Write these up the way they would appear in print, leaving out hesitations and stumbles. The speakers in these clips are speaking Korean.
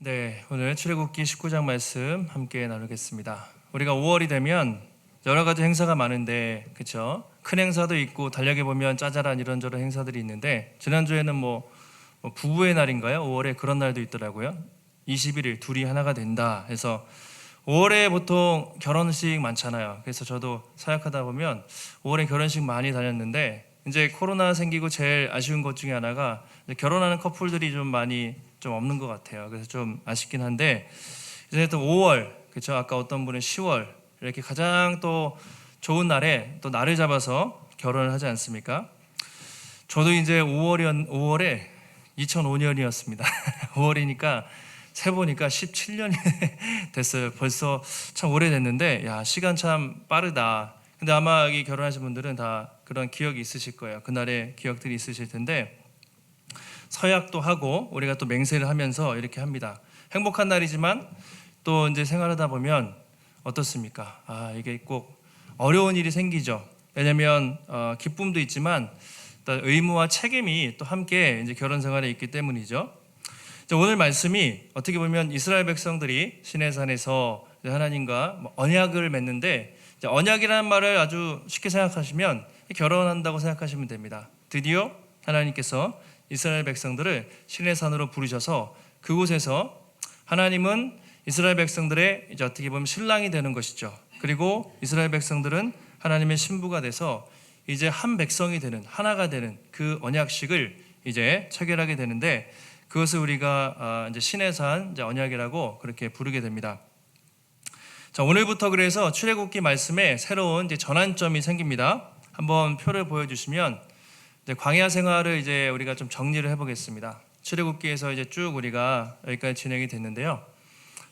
네, 오늘 출애굽기 19장 말씀 함께 나누겠습니다. 우리가 5월이 되면 여러 가지 행사가 많은데, 그렇죠? 큰 행사도 있고 달력에 보면 짜잘한 이런저런 행사들이 있는데, 지난주에는 부부의 날인가요? 5월에 그런 날도 있더라고요. 21일 둘이 하나가 된다 해서 5월에 보통 결혼식 많잖아요. 그래서 저도 사역하다 보면 5월에 결혼식 많이 다녔는데, 이제 코로나 생기고 제일 아쉬운 것 중에 하나가 결혼하는 커플들이 좀 많이 좀 없는 것 같아요. 그래서 좀 아쉽긴 한데, 이제 또 5월, 그렇죠? 아까 어떤 분은 10월 이렇게 가장 또 좋은 날에 또 날을 잡아서 결혼을 하지 않습니까? 저도 이제 5월에 2005년이었습니다. 5월이니까 세보니까 17년이 됐어요. 벌써 참 오래됐는데, 야, 시간 참 빠르다. 근데 아마 이 결혼하신 분들은 다 그런 기억이 있으실 거예요. 그날의 기억들이 있으실 텐데, 서약도 하고 우리가 또 맹세를 하면서 이렇게 합니다. 행복한 날이지만 또 이제 생활하다 보면 어떻습니까? 이게 꼭 어려운 일이 생기죠. 왜냐하면 기쁨도 있지만 또 의무와 책임이 또 함께 이제 결혼 생활에 있기 때문이죠. 오늘 말씀이 어떻게 보면 이스라엘 백성들이 시내산에서 하나님과 언약을 맺는데, 언약이라는 말을 아주 쉽게 생각하시면 결혼한다고 생각하시면 됩니다. 드디어 하나님께서 이스라엘 백성들을 시내산으로 부르셔서 그곳에서 하나님은 이스라엘 백성들의 이제 어떻게 보면 신랑이 되는 것이죠. 그리고 이스라엘 백성들은 하나님의 신부가 돼서 이제 한 백성이 되는, 하나가 되는 그 언약식을 이제 체결하게 되는데, 그것을 우리가 이제 시내산 이제 언약이라고 그렇게 부르게 됩니다. 자, 오늘부터 그래서 출애굽기 말씀에 새로운 이제 전환점이 생깁니다. 한번 표를 보여주시면, 광야 생활을 이제 우리가 좀 정리를 해보겠습니다. 출애굽기에서 이제 쭉 우리가 여기까지 진행이 됐는데요.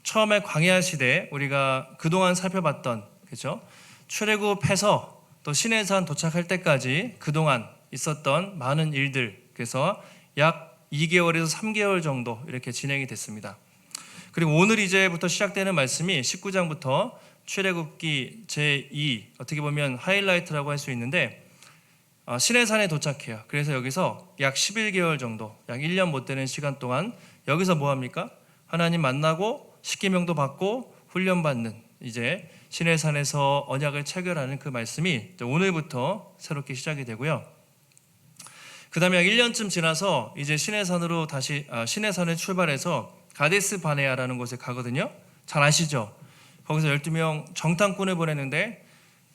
처음에 광야 시대 우리가 그동안 살펴봤던, 그렇죠? 출애굽해서 또 시내산 도착할 때까지 그동안 있었던 많은 일들, 그래서 약 2개월에서 3개월 정도 이렇게 진행이 됐습니다. 그리고 오늘 이제부터 시작되는 말씀이 19장부터 출애굽기 제2, 어떻게 보면 하이라이트라고 할 수 있는데, 시내산에 도착해요. 그래서 여기서 약 11개월 정도, 약 1년 못 되는 시간 동안 여기서 뭐 합니까? 하나님 만나고 십계명도 받고 훈련받는, 이제 시내산에서 언약을 체결하는 그 말씀이 오늘부터 새롭게 시작이 되고요. 그 다음에 약 1년쯤 지나서 이제 시내산으로 다시 시내산을 출발해서 가데스 바네아라는 곳에 가거든요. 잘 아시죠? 거기서 12명 정탐꾼을 보냈는데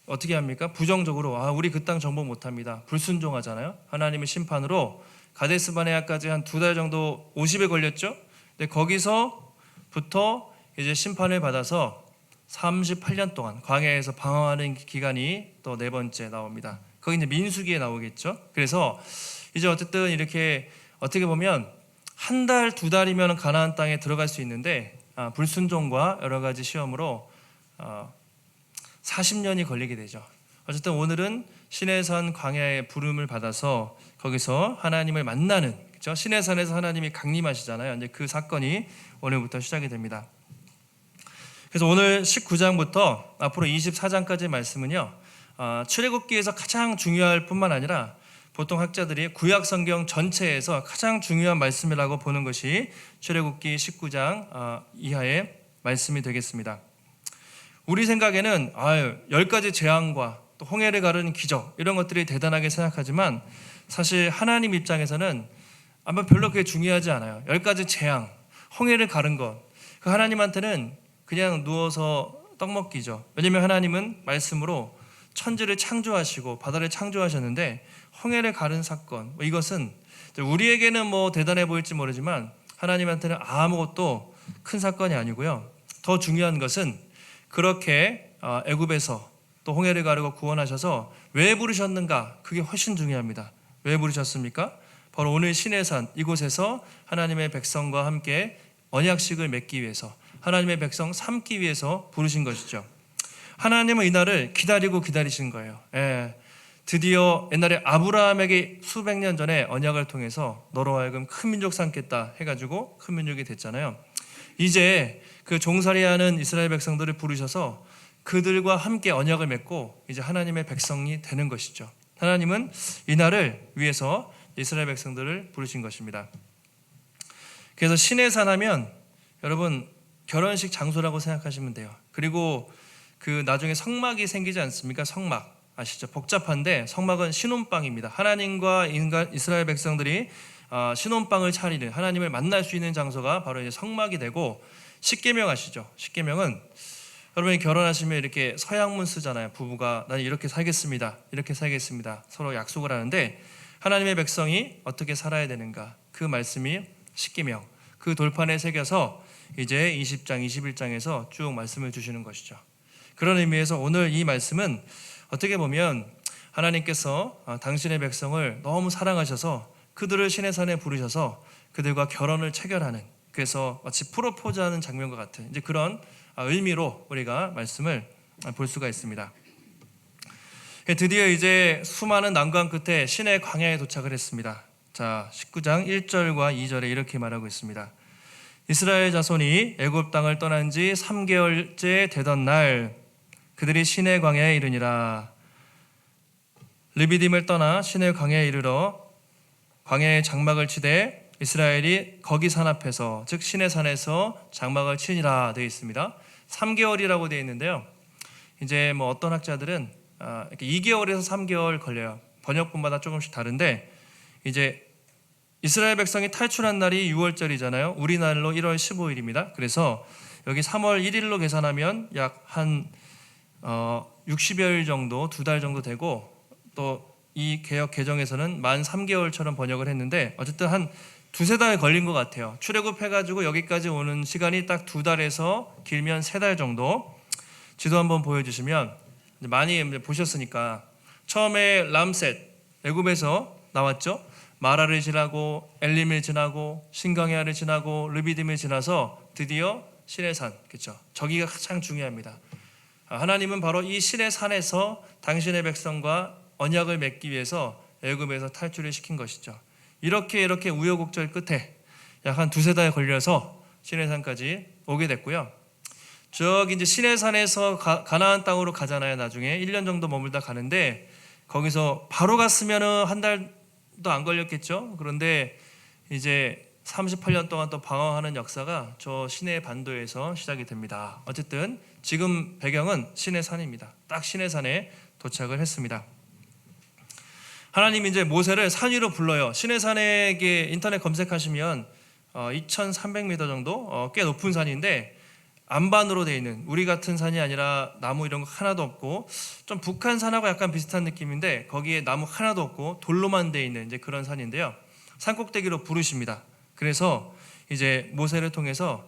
어떻게 합니까? 부정적으로 우리 그 땅 정복 못합니다. 불순종하잖아요. 하나님의 심판으로 가데스 바네아까지 한 2달 정도 50에 걸렸죠. 근데 거기서부터 이제 심판을 받아서 38년 동안 광야에서 방황하는 기간이 또 네 번째 나옵니다. 거기 이제 민수기에 나오겠죠. 그래서 이제 어쨌든 이렇게 어떻게 보면 한 달, 2달이면 가나안 땅에 들어갈 수 있는데, 불순종과 여러 가지 시험으로 40년이 걸리게 되죠. 어쨌든 오늘은 시내산 광야의 부름을 받아서 거기서 하나님을 만나는, 그렇죠? 시내산에서 하나님이 강림하시잖아요. 이제 그 사건이 오늘부터 시작이 됩니다. 그래서 오늘 19장부터 앞으로 24장까지의 말씀은요, 출애굽기에서 가장 중요할 뿐만 아니라 보통 학자들이 구약 성경 전체에서 가장 중요한 말씀이라고 보는 것이 출애굽기 19장 이하의 말씀이 되겠습니다. 우리 생각에는 10가지 재앙과 또 홍해를 가르는 기적, 이런 것들이 대단하게 생각하지만 사실 하나님 입장에서는 아마 별로 그게 중요하지 않아요. 10가지 재앙, 홍해를 가른 것, 그 하나님한테는 그냥 누워서 떡 먹기죠. 왜냐하면 하나님은 말씀으로 천지를 창조하시고 바다를 창조하셨는데, 홍해를 가른 사건, 이것은 우리에게는 대단해 보일지 모르지만 하나님한테는 아무것도 큰 사건이 아니고요. 더 중요한 것은 그렇게 애굽에서 또 홍해를 가르고 구원하셔서 왜 부르셨는가, 그게 훨씬 중요합니다. 왜 부르셨습니까? 바로 오늘 시내산 이곳에서 하나님의 백성과 함께 언약식을 맺기 위해서, 하나님의 백성 삼기 위해서 부르신 것이죠. 하나님은 이날을 기다리고 기다리신 거예요. 드디어 옛날에 아브라함에게 수백 년 전에 언약을 통해서 너로 하여금 큰 민족 삼겠다 해가지고 큰 민족이 됐잖아요. 이제 그 종살이하는 이스라엘 백성들을 부르셔서 그들과 함께 언약을 맺고 이제 하나님의 백성이 되는 것이죠. 하나님은 이날을 위해서 이스라엘 백성들을 부르신 것입니다. 그래서 시내산 하면 여러분 결혼식 장소라고 생각하시면 돼요. 그리고 그 나중에 성막이 생기지 않습니까? 성막 아시죠? 복잡한데 성막은 신혼방입니다. 하나님과 이스라엘 백성들이 신혼방을 차리는, 하나님을 만날 수 있는 장소가 바로 이제 성막이 되고, 십계명 아시죠? 십계명은 여러분이 결혼하시면 이렇게 서양문 쓰잖아요. 부부가 나는 이렇게 살겠습니다, 이렇게 살겠습니다, 서로 약속을 하는데 하나님의 백성이 어떻게 살아야 되는가, 그 말씀이 십계명, 그 돌판에 새겨서 이제 20장, 21장에서 쭉 말씀을 주시는 것이죠. 그런 의미에서 오늘 이 말씀은 어떻게 보면 하나님께서 당신의 백성을 너무 사랑하셔서 그들을 시내산에 부르셔서 그들과 결혼을 체결하는, 그래서 마치 프로포즈하는 장면과 같은 이제 그런 의미로 우리가 말씀을 볼 수가 있습니다. 드디어 이제 수많은 난관 끝에 시내 광야에 도착을 했습니다. 자, 19장 1절과 2절에 이렇게 말하고 있습니다. 이스라엘 자손이 애굽 땅을 떠난 지 3개월째 되던 날 그들이 시내 광야에 이르니라. 르비딤을 떠나 시내 광야에 이르러 광야에 장막을 치되 이스라엘이 거기 산 앞에서, 즉 시내 산에서 장막을 치니라 되어 있습니다. 3개월이라고 되어 있는데요. 이제 뭐 어떤 학자들은 이렇게 2개월에서 3개월 걸려요. 번역본마다 조금씩 다른데, 이제 이스라엘 백성이 탈출한 날이 6월절이잖아요. 우리날로 1월 15일입니다. 그래서 여기 3월 1일로 계산하면 약 한 60여일 정도, 2달 정도 되고, 또 이 개역 개정에서는 만 3개월처럼 번역을 했는데 어쨌든 한 2-3달 걸린 것 같아요. 출애굽해가지고 여기까지 오는 시간이 딱 2달에서 길면 3달 정도. 지도 한번 보여주시면, 많이 보셨으니까 처음에 람셋, 애굽에서 나왔죠. 마라를 지나고 엘림을 지나고 신광야를 지나고 르비딤을 지나서 드디어 시내산, 그렇죠? 저기가 가장 중요합니다. 하나님은 바로 이 시내산에서 당신의 백성과 언약을 맺기 위해서 애굽에서 탈출을 시킨 것이죠. 이렇게 우여곡절 끝에 약 한 2-3달 걸려서 시내산까지 오게 됐고요. 저기 이제 시내산에서 가나안 땅으로 가잖아요. 나중에 1년 정도 머물다 가는데 거기서 바로 갔으면은 한 달도 안 걸렸겠죠. 그런데 이제 38년 동안 또 방황하는 역사가 저 시내 반도에서 시작이 됩니다. 어쨌든 지금 배경은 시내산입니다. 딱 시내산에 도착을 했습니다. 하나님이 이제 모세를 산 위로 불러요. 시내산에 인터넷 검색하시면 2,300m 정도, 꽤 높은 산인데 안반으로 되어 있는, 우리 같은 산이 아니라 나무 이런 거 하나도 없고, 좀 북한산하고 약간 비슷한 느낌인데 거기에 나무 하나도 없고 돌로만 되어 있는 이제 그런 산인데요. 산꼭대기로 부르십니다. 그래서 이제 모세를 통해서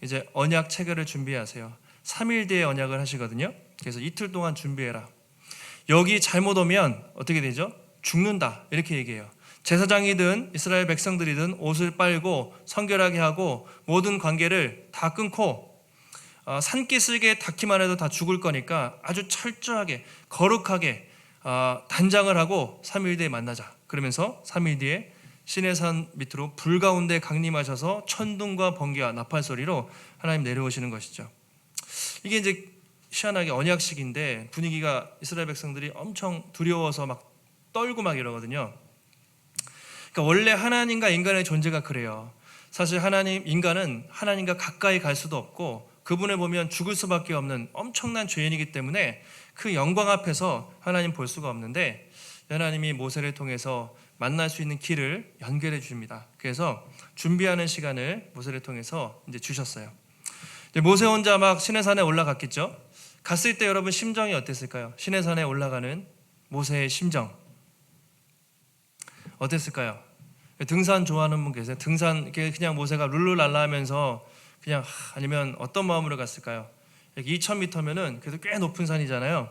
이제 언약 체결을 준비하세요. 3일 뒤에 언약을 하시거든요. 그래서 이틀 동안 준비해라. 여기 잘못 오면 어떻게 되죠? 죽는다, 이렇게 얘기해요. 제사장이든 이스라엘 백성들이든 옷을 빨고 성결하게 하고 모든 관계를 다 끊고 산기 쓸개 닿기만 해도 다 죽을 거니까 아주 철저하게 거룩하게 단장을 하고 3일 뒤에 만나자. 그러면서 3일 뒤에 시내산 밑으로 불 가운데 강림하셔서 천둥과 번개와 나팔 소리로 하나님 내려오시는 것이죠. 이게 이제 희한하게 언약식인데 분위기가 이스라엘 백성들이 엄청 두려워서 막 떨고 막 이러거든요. 그러니까 원래 하나님과 인간의 존재가 그래요. 사실 인간은 하나님과 가까이 갈 수도 없고 그분을 보면 죽을 수밖에 없는 엄청난 죄인이기 때문에 그 영광 앞에서 하나님 볼 수가 없는데, 하나님이 모세를 통해서 만날 수 있는 길을 연결해 주십니다. 그래서 준비하는 시간을 모세를 통해서 이제 주셨어요. 이제 모세 혼자 막 시내산에 올라갔겠죠. 갔을 때 여러분 심정이 어땠을까요? 시내산에 올라가는 모세의 심정 어땠을까요? 등산 좋아하는 분 계세요? 등산 그냥 모세가 룰루랄라 하면서 그냥, 아니면 어떤 마음으로 갔을까요? 2,000m면은 그래도 꽤 높은 산이잖아요.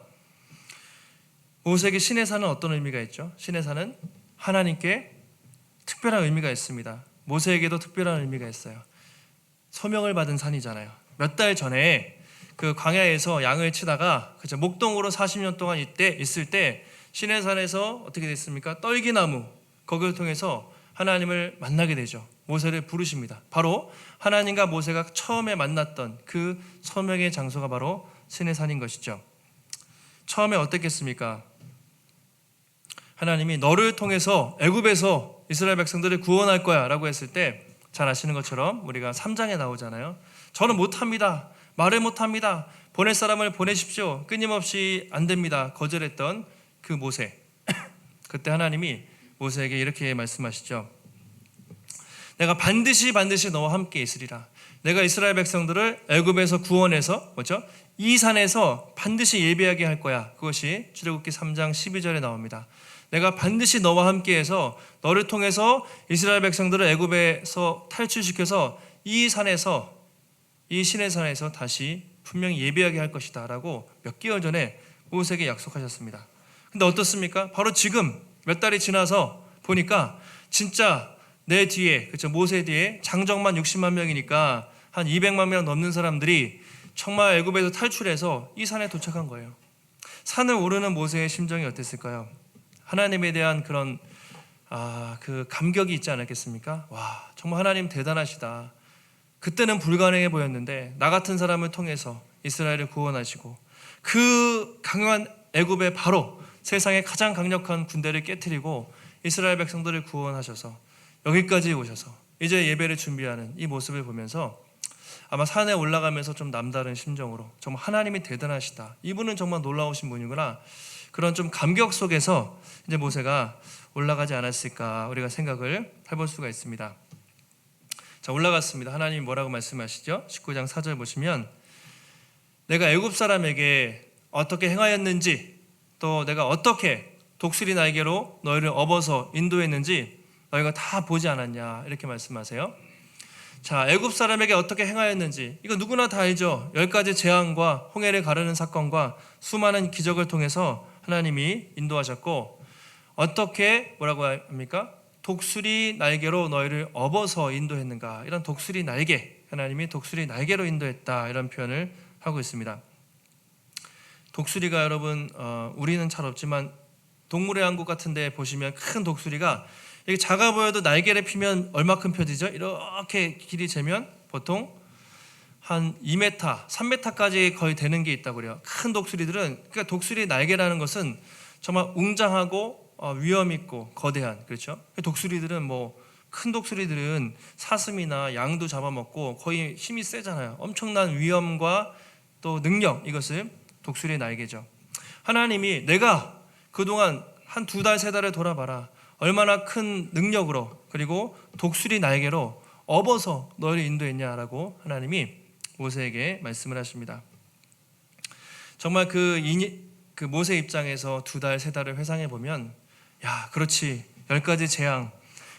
모세에게 시내산은 어떤 의미가 있죠? 시내산은 하나님께 특별한 의미가 있습니다. 모세에게도 특별한 의미가 있어요. 소명을 받은 산이잖아요. 몇 달 전에 그 광야에서 양을 치다가 그죠, 목동으로 40년 동안 있을 때 시내산에서 어떻게 됐습니까? 떨기나무, 거기를 통해서 하나님을 만나게 되죠. 모세를 부르십니다. 바로 하나님과 모세가 처음에 만났던 그 소명의 장소가 바로 시내산인 것이죠. 처음에 어땠겠습니까? 하나님이 너를 통해서 애굽에서 이스라엘 백성들을 구원할 거야 라고 했을 때 잘 아시는 것처럼 우리가 3장에 나오잖아요. 저는 못합니다. 말을 못합니다. 보낼 사람을 보내십시오. 끊임없이 안 됩니다. 거절했던 그 모세. 그때 하나님이 모세에게 이렇게 말씀하시죠. 내가 반드시 너와 함께 있으리라. 내가 이스라엘 백성들을 애굽에서 구원해서 이 산에서 반드시 예배하게 할 거야. 그것이 출애굽기 3장 12절에 나옵니다. 내가 반드시 너와 함께해서 너를 통해서 이스라엘 백성들을 애굽에서 탈출시켜서 이 산에서, 이 신의 산에서 다시 분명히 예배하게 할 것이다 라고 몇 개월 전에 모세에게 약속하셨습니다. 근데 어떻습니까? 바로 지금 몇 달이 지나서 보니까 진짜 내 뒤에, 모세 뒤에 장정만 60만 명이니까 한 200만 명 넘는 사람들이 정말 애굽에서 탈출해서 이 산에 도착한 거예요. 산을 오르는 모세의 심정이 어땠을까요? 하나님에 대한 그런 그 감격이 있지 않았겠습니까? 와, 정말 하나님 대단하시다. 그때는 불가능해 보였는데 나 같은 사람을 통해서 이스라엘을 구원하시고 그 강한 애굽에 바로 세상의 가장 강력한 군대를 깨트리고 이스라엘 백성들을 구원하셔서 여기까지 오셔서 이제 예배를 준비하는 이 모습을 보면서 아마 산에 올라가면서 좀 남다른 심정으로 정말 하나님이 대단하시다. 이분은 정말 놀라우신 분이구나. 그런 좀 감격 속에서 이제 모세가 올라가지 않았을까 우리가 생각을 해볼 수가 있습니다. 자, 올라갔습니다. 하나님이 뭐라고 말씀하시죠? 19장 4절 보시면 내가 애굽 사람에게 어떻게 행하였는지 또 내가 어떻게 독수리 날개로 너희를 업어서 인도했는지 너희가 다 보지 않았냐 이렇게 말씀하세요. 자, 애굽 사람에게 어떻게 행하였는지 이거 누구나 다 알죠. 10가지 재앙과 홍해를 가르는 사건과 수많은 기적을 통해서 하나님이 인도하셨고 어떻게 뭐라고 합니까? 독수리 날개로 너희를 업어서 인도했는가. 이런 독수리 날개, 하나님이 독수리 날개로 인도했다 이런 표현을 하고 있습니다. 독수리가 여러분 우리는 잘 없지만 동물의 왕국 같은 데 보시면 큰 독수리가 이게 작아 보여도 날개를 피면 얼마큼 펴지죠? 이렇게 길이 재면 보통 한 2m, 3m까지 거의 되는 게 있다고 그래요. 큰 독수리들은, 그러니까 독수리 날개라는 것은 정말 웅장하고 위험 있고 거대한, 그렇죠? 독수리들은 큰 독수리들은 사슴이나 양도 잡아먹고 거의 힘이 세잖아요. 엄청난 위험과 또 능력, 이것을 독수리의 날개죠. 하나님이 내가 그동안 한 2달, 3달을 돌아봐라. 얼마나 큰 능력으로 그리고 독수리 날개로 업어서 너를 인도했냐라고 하나님이 모세에게 말씀을 하십니다. 정말 그 모세 입장에서 2달, 3달을 회상해 보면 야, 그렇지. 10가지 재앙.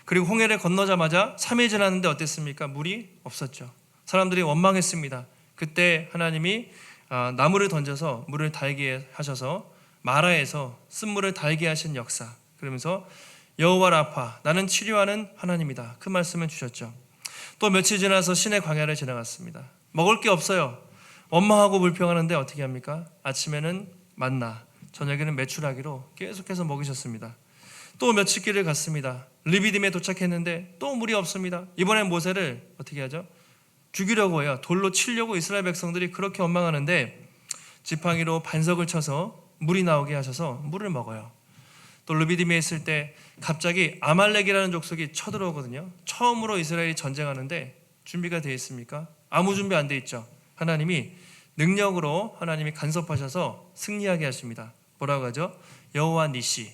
그리고 홍해를 건너자마자 3일 지났는데 어땠습니까? 물이 없었죠. 사람들이 원망했습니다. 그때 하나님이 나무를 던져서 물을 달게 하셔서 마라에서 쓴물을 달게 하신 역사. 그러면서 여호와 라파, 나는 치료하는 하나님이다. 그 말씀을 주셨죠. 또 며칠 지나서 신의 광야를 지나갔습니다. 먹을 게 없어요. 원망하고 불평하는데 어떻게 합니까? 아침에는 만나, 저녁에는 메추라기로 계속해서 먹이셨습니다. 또 며칠 길을 갔습니다. 르비딤에 도착했는데 또 물이 없습니다. 이번엔 모세를 어떻게 하죠? 죽이려고 해요. 돌로 치려고 이스라엘 백성들이 그렇게 원망하는데 지팡이로 반석을 쳐서 물이 나오게 하셔서 물을 먹어요. 또 르비딤에 있을 때 갑자기 아말렉이라는 족속이 쳐들어오거든요. 처음으로 이스라엘이 전쟁하는데 준비가 되어 있습니까? 아무 준비 안 돼 있죠. 하나님이 능력으로 하나님이 간섭하셔서 승리하게 하십니다. 뭐라고 하죠? 여호와 니시,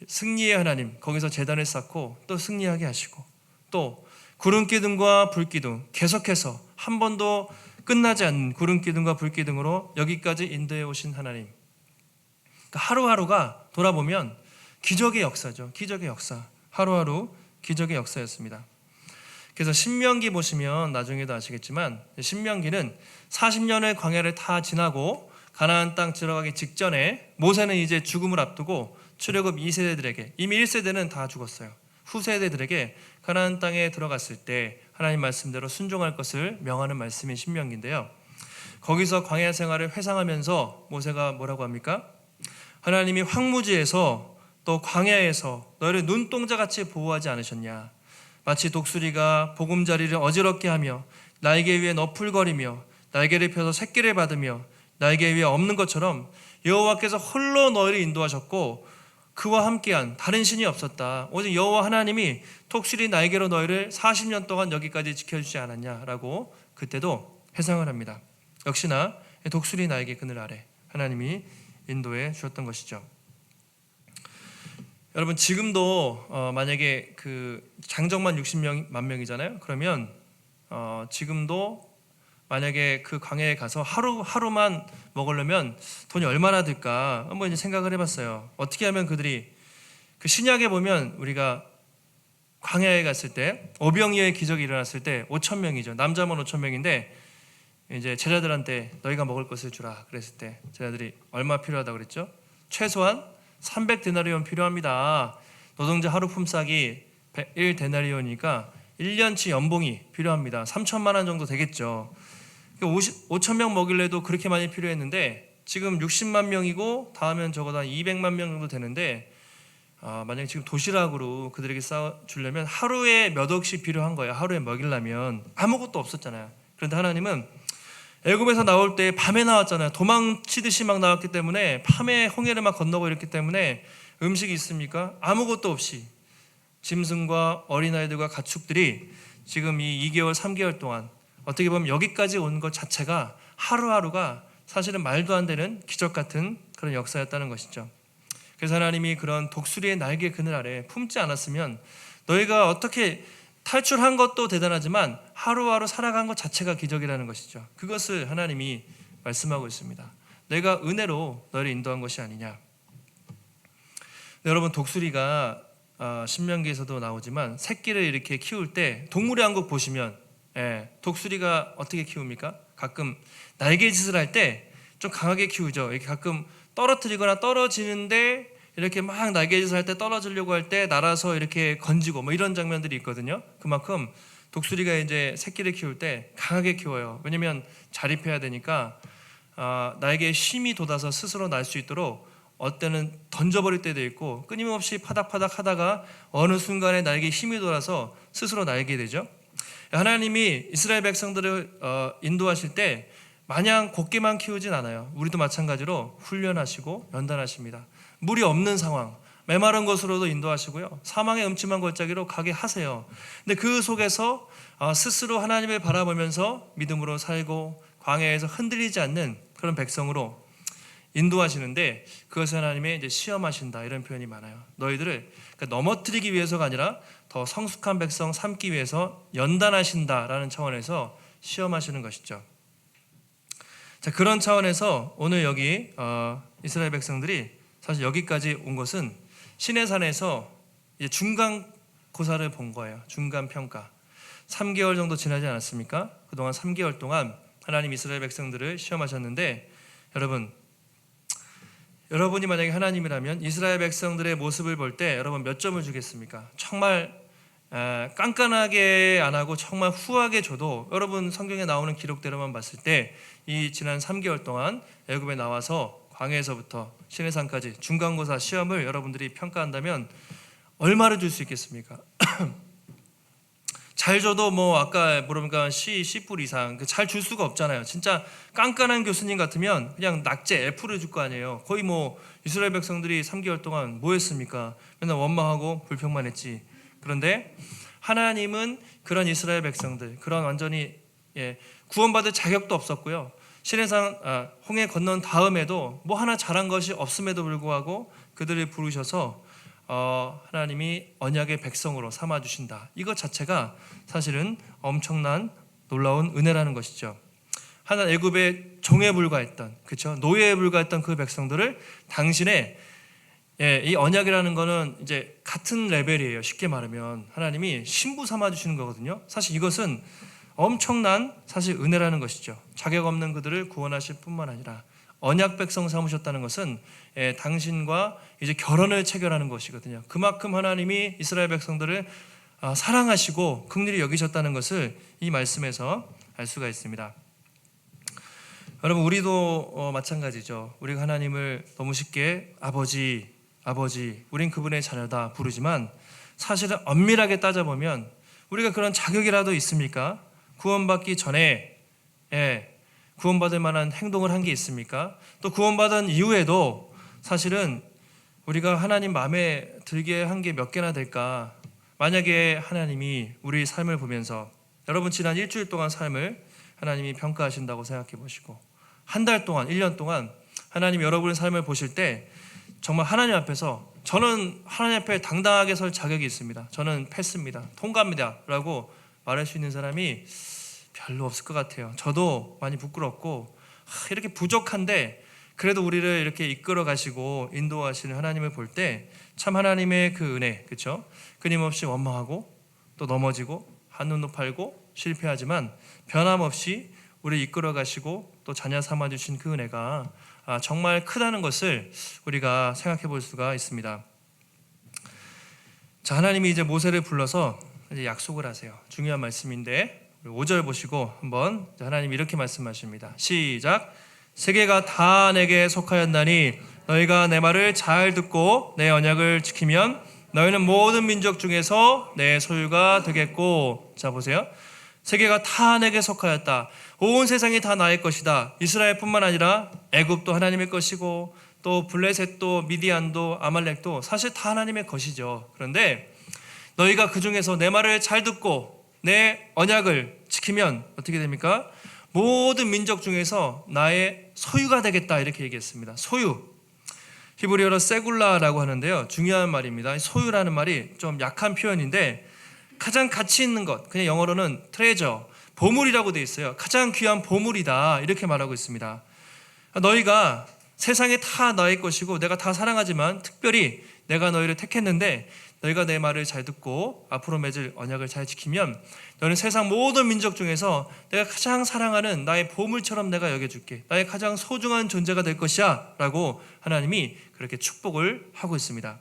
승리의 하나님. 거기서 제단을 쌓고 또 승리하게 하시고 또 구름기둥과 불기둥 계속해서 한 번도 끝나지 않는 구름기둥과 불기둥으로 여기까지 인도해 오신 하나님. 그러니까 하루하루가 돌아보면 기적의 역사죠. 기적의 역사. 하루하루 기적의 역사였습니다. 그래서 신명기 보시면 나중에도 아시겠지만 신명기는 40년의 광야를 다 지나고 가나안 땅 들어가기 직전에 모세는 이제 죽음을 앞두고 출애굽 2세대들에게, 이미 1세대는 다 죽었어요. 후세대들에게 가나안 땅에 들어갔을 때 하나님 말씀대로 순종할 것을 명하는 말씀인 신명기인데요. 거기서 광야 생활을 회상하면서 모세가 뭐라고 합니까? 하나님이 황무지에서 또 광야에서 너희를 눈동자같이 보호하지 않으셨냐. 마치 독수리가 보금자리를 어지럽게 하며 날개 위에 너풀거리며 날개를 펴서 새끼를 받으며 날개 위에 없는 것처럼 여호와께서 홀로 너희를 인도하셨고 그와 함께한 다른 신이 없었다. 오직 여호와 하나님이 독수리 날개로 너희를 40년 동안 여기까지 지켜주지 않았냐라고 그때도 회상을 합니다. 역시나 독수리 날개 그늘 아래 하나님이 인도해 주셨던 것이죠. 여러분 지금도 만약에 그 장정만 60만 명이잖아요. 그러면 지금도 만약에 그 광야에 가서 하루만 먹으려면 돈이 얼마나 들까 한번 이제 생각을 해봤어요. 어떻게 하면 그들이 그 신약에 보면 우리가 광야에 갔을 때 오병이어의 기적이 일어났을 때 5천 명이죠. 남자만 5천 명인데 이제 제자들한테 너희가 먹을 것을 주라 그랬을 때 제자들이 얼마 필요하다고 그랬죠? 최소한 300데나리온 필요합니다. 노동자 하루 품삯이 1데나리온이니까 1년치 연봉이 필요합니다. 3천만 원 정도 되겠죠. 5천 명 먹일래도 그렇게 많이 필요했는데 지금 60만 명이고 다음엔 적어도 한 200만 명 정도 되는데 만약에 지금 도시락으로 그들에게 싸주려면 하루에 몇 억씩 필요한 거예요. 하루에 먹이려면 아무것도 없었잖아요. 그런데 하나님은 애굽에서 나올 때 밤에 나왔잖아요. 도망치듯이 막 나왔기 때문에 밤에 홍해를 막 건너고 이랬기 때문에 음식이 있습니까? 아무것도 없이 짐승과 어린아이들과 가축들이 지금 이 2개월 3개월 동안 어떻게 보면 여기까지 온 것 자체가 하루하루가 사실은 말도 안 되는 기적 같은 그런 역사였다는 것이죠. 그래서 하나님이 그런 독수리의 날개 그늘 아래 품지 않았으면 너희가 어떻게 탈출한 것도 대단하지만 하루하루 살아간 것 자체가 기적이라는 것이죠. 그것을 하나님이 말씀하고 있습니다. 내가 은혜로 너희를 인도한 것이 아니냐. 여러분 독수리가 신명기에서도 나오지만 새끼를 이렇게 키울 때 동물의 왕국 보시면 독수리가 어떻게 키웁니까? 가끔 날개짓을 할 때 좀 강하게 키우죠. 이렇게 가끔 떨어뜨리거나 떨어지는데 이렇게 막 날개짓을 할 때 떨어지려고 할 때 날아서 이렇게 건지고 뭐 이런 장면들이 있거든요. 그만큼 독수리가 이제 새끼를 키울 때 강하게 키워요. 왜냐면 자립해야 되니까 날개에 힘이 돋아서 스스로 날 수 있도록 어때는 던져버릴 때도 있고 끊임없이 파닥파닥 하다가 어느 순간에 날개에 힘이 돌아서 스스로 날게 되죠. 하나님이 이스라엘 백성들을 인도하실 때 마냥 곱게만 키우진 않아요. 우리도 마찬가지로 훈련하시고 연단하십니다. 물이 없는 상황, 메마른 곳으로도 인도하시고요. 사망의 음침한 골짜기로 가게 하세요. 근데 그 속에서 스스로 하나님을 바라보면서 믿음으로 살고 광야에서 흔들리지 않는 그런 백성으로 인도하시는데 그것을 하나님의 이제 시험하신다 이런 표현이 많아요. 너희들을 그러니까 넘어뜨리기 위해서가 아니라 더 성숙한 백성 삼기 위해서 연단하신다라는 차원에서 시험하시는 것이죠. 자, 그런 차원에서 오늘 여기 이스라엘 백성들이 사실 여기까지 온 것은 시내산에서 이제 중간고사를 본 거예요. 중간평가. 3개월 정도 지나지 않았습니까? 그동안 3개월 동안 하나님 이스라엘 백성들을 시험하셨는데 여러분이 만약에 하나님이라면 이스라엘 백성들의 모습을 볼 때 여러분 몇 점을 주겠습니까? 정말 깐깐하게 안 하고 정말 후하게 줘도 여러분 성경에 나오는 기록대로만 봤을 때 이 지난 3개월 동안 애굽에 나와서 광야에서부터 시내산까지 중간고사 시험을 여러분들이 평가한다면 얼마를 줄 수 있겠습니까? 잘 줘도 뭐 아까 물어보니까 C뿔 이상 잘 줄 수가 없잖아요. 진짜 깐깐한 교수님 같으면 그냥 낙제 F를 줄 거 아니에요. 거의 뭐 이스라엘 백성들이 3개월 동안 뭐 했습니까? 맨날 원망하고 불평만 했지. 그런데 하나님은 그런 이스라엘 백성들, 그런 완전히 구원받을 자격도 없었고요. 시내산 홍해 건넌 다음에도 뭐 하나 잘한 것이 없음에도 불구하고 그들을 부르셔서 하나님이 언약의 백성으로 삼아 주신다. 이것 자체가 사실은 엄청난 놀라운 은혜라는 것이죠. 하나 애굽의 종에 불과했던, 그렇죠? 노예에 불과했던 그 백성들을 당신의 이 언약이라는 거는 이제 같은 레벨이에요. 쉽게 말하면 하나님이 신부 삼아 주시는 거거든요. 사실 이것은 엄청난 사실 은혜라는 것이죠. 자격 없는 그들을 구원하실 뿐만 아니라 언약 백성 삼으셨다는 것은 당신과 이제 결혼을 체결하는 것이거든요. 그만큼 하나님이 이스라엘 백성들을 사랑하시고 긍휼히 여기셨다는 것을 이 말씀에서 알 수가 있습니다. 여러분 우리도 마찬가지죠. 우리가 하나님을 너무 쉽게 아버지, 우린 그분의 자녀다 부르지만 사실은 엄밀하게 따져보면 우리가 그런 자격이라도 있습니까? 구원받기 전에 구원받을 만한 행동을 한 게 있습니까? 또 구원받은 이후에도 사실은 우리가 하나님 마음에 들게 한 게 몇 개나 될까? 만약에 하나님이 우리 삶을 보면서 여러분 지난 일주일 동안 삶을 하나님이 평가하신다고 생각해 보시고 한 달 동안, 1년 동안 하나님 여러분의 삶을 보실 때 정말 하나님 앞에서 저는 하나님 앞에 당당하게 설 자격이 있습니다. 저는 패스입니다. 통과입니다. 라고 말할 수 있는 사람이 별로 없을 것 같아요. 저도 많이 부끄럽고 이렇게 부족한데 그래도 우리를 이렇게 이끌어 가시고 인도하시는 하나님을 볼 때 참 하나님의 그 은혜, 그렇죠? 끊임없이 원망하고 또 넘어지고 한눈 높알고 실패하지만 변함없이 우리 이끌어 가시고 또 자녀 삼아 주신 그 은혜가 정말 크다는 것을 우리가 생각해 볼 수가 있습니다. 자, 하나님이 이제 모세를 불러서 이제 약속을 하세요. 중요한 말씀인데 5절 보시고 한번 하나님이 이렇게 말씀하십니다. 시작. 세계가 다 내게 속하였나니 너희가 내 말을 잘 듣고 내 언약을 지키면 너희는 모든 민족 중에서 내 소유가 되겠고. 자, 보세요. 세계가 다 내게 속하였다. 온 세상이 다 나의 것이다. 이스라엘뿐만 아니라 애굽도 하나님의 것이고 또 블레셋도 미디안도 아말렉도 사실 다 하나님의 것이죠. 그런데 너희가 그 중에서 내 말을 잘 듣고 내 언약을 지키면 어떻게 됩니까? 모든 민족 중에서 나의 소유가 되겠다 이렇게 얘기했습니다. 소유. 히브리어로 세굴라라고 하는데요. 중요한 말입니다. 소유라는 말이 좀 약한 표현인데 가장 가치 있는 것, 그냥 영어로는 트레저, 보물이라고 되어 있어요. 가장 귀한 보물이다 이렇게 말하고 있습니다. 너희가 세상에 다 나의 것이고 내가 다 사랑하지만 특별히 내가 너희를 택했는데 너희가 내 말을 잘 듣고 앞으로 맺을 언약을 잘 지키면 너는 세상 모든 민족 중에서 내가 가장 사랑하는 나의 보물처럼 내가 여겨줄게. 나의 가장 소중한 존재가 될 것이야 라고 하나님이 그렇게 축복을 하고 있습니다.